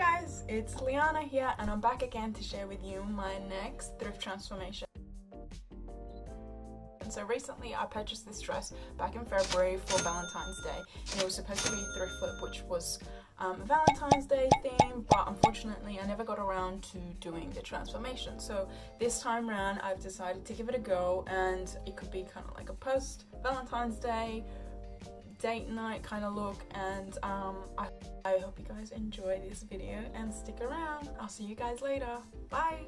guys, it's Liana here and I'm back again to share with you my next thrift transformation. So recently I purchased this dress back in February for Valentine's Day, and it was supposed to be a thrift flip, which was a Valentine's Day theme, but unfortunately I never got around to doing the transformation. So this time around I've decided to give it a go, and it could be kind of like a post-Valentine's Day date night kind of look, and I hope you guys enjoy this video and stick around. I'll see you guys later. Bye.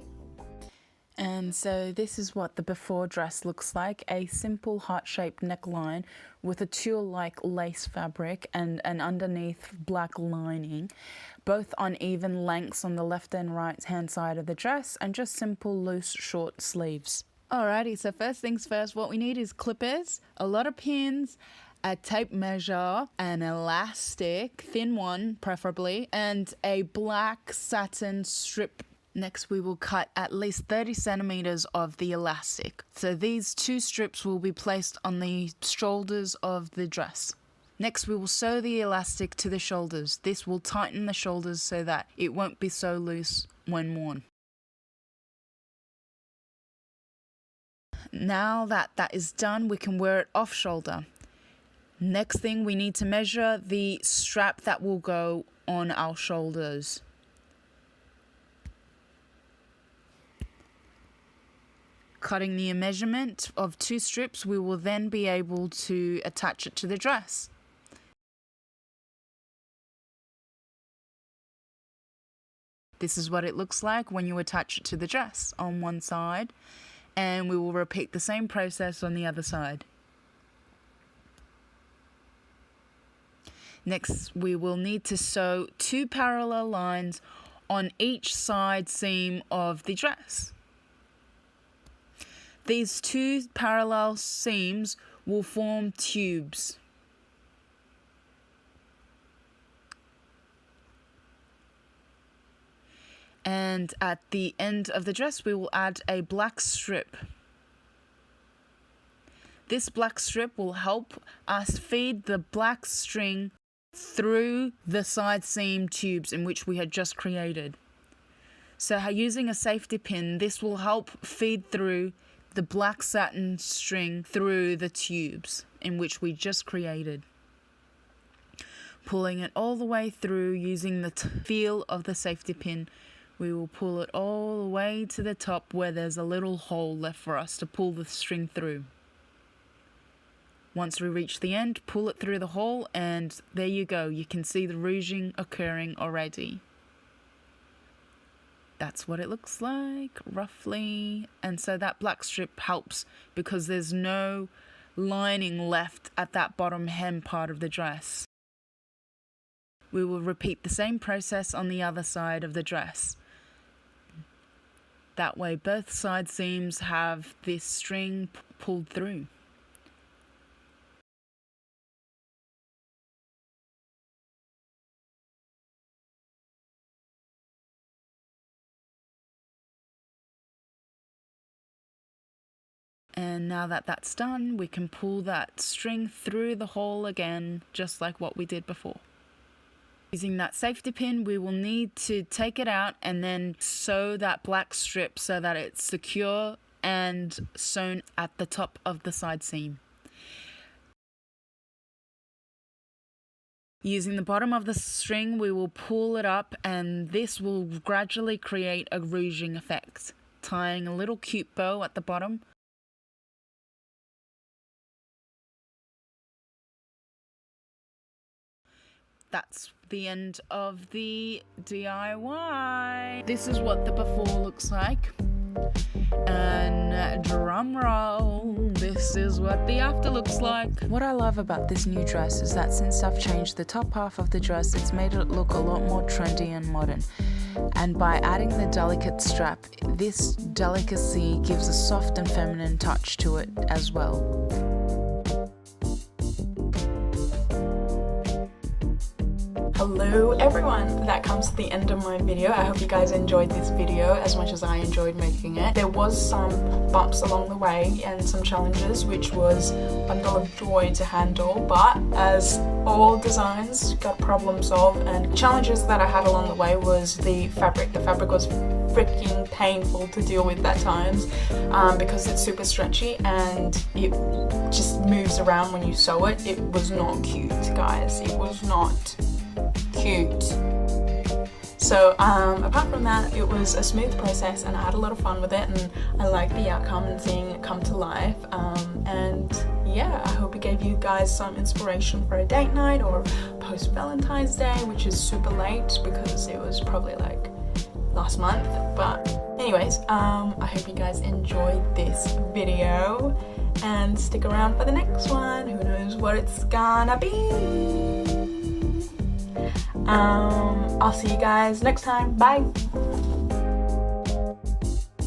And so this is what the before dress looks like: a simple heart-shaped neckline with a tulle-like lace fabric and an underneath black lining, both on even lengths on the left and right hand side of the dress, and just simple loose short sleeves. Alrighty, so first things first, what we need is clippers, a lot of pins, a tape measure, an elastic, thin one preferably, and a black satin strip. Next we will cut at least 30 centimeters of the elastic. So these two strips will be placed on the shoulders of the dress. Next we will sew the elastic to the shoulders. This will tighten the shoulders so that it won't be so loose when worn. Now that that is done, we can wear it off shoulder. Next thing, we need to measure the strap that will go on our shoulders. Cutting the measurement of two strips, we will then be able to attach it to the dress. This is what it looks like when you attach it to the dress on one side, and we will repeat the same process on the other side. Next, we will need to sew two parallel lines on each side seam of the dress. These two parallel seams will form tubes. And at the end of the dress, we will add a black strip. This black strip will help us feed the black string through the side seam tubes in which we had just created. So using a safety pin, this will help feed through the black satin string through the tubes in which we just created. Pulling it all the way through using the feel of the safety pin, we will pull it all the way to the top where there's a little hole left for us to pull the string through. Once we reach the end, pull it through the hole, and there you go. You can see the ruching occurring already. That's what it looks like, roughly. And so that black strip helps because there's no lining left at that bottom hem part of the dress. We will repeat the same process on the other side of the dress. That way both side seams have this string pulled through. And now that that's done, we can pull that string through the hole again, just like what we did before. Using that safety pin, we will need to take it out and then sew that black strip so that it's secure and sewn at the top of the side seam. Using the bottom of the string, we will pull it up, and this will gradually create a ruching effect, tying a little cute bow at the bottom. That's the end of the DIY. This is what the before looks like. And drum roll, this is what the after looks like. What I love about this new dress is that since I've changed the top half of the dress, it's made it look a lot more trendy and modern. And by adding the delicate strap, this delicacy gives a soft and feminine touch to it as well. Hello So everyone, that comes to the end of my video. I hope you guys enjoyed this video as much as I enjoyed making it. There was some bumps along the way and some challenges, which was a bundle of joy to handle, but as all designs got problem solved, and challenges that I had along the way was the fabric. The fabric was freaking painful to deal with at times because it's super stretchy and it just moves around when you sew it. It was not cute, guys. It was not cute. So apart from that, it was a smooth process and I had a lot of fun with it, and I liked the outcome and seeing it come to life. And yeah, I hope it gave you guys some inspiration for a date night or post-Valentine's Day, which is super late because it was probably like last month. But anyways, I hope you guys enjoyed this video and stick around for the next one. Who knows what it's gonna be. I'll see you guys next time. Bye.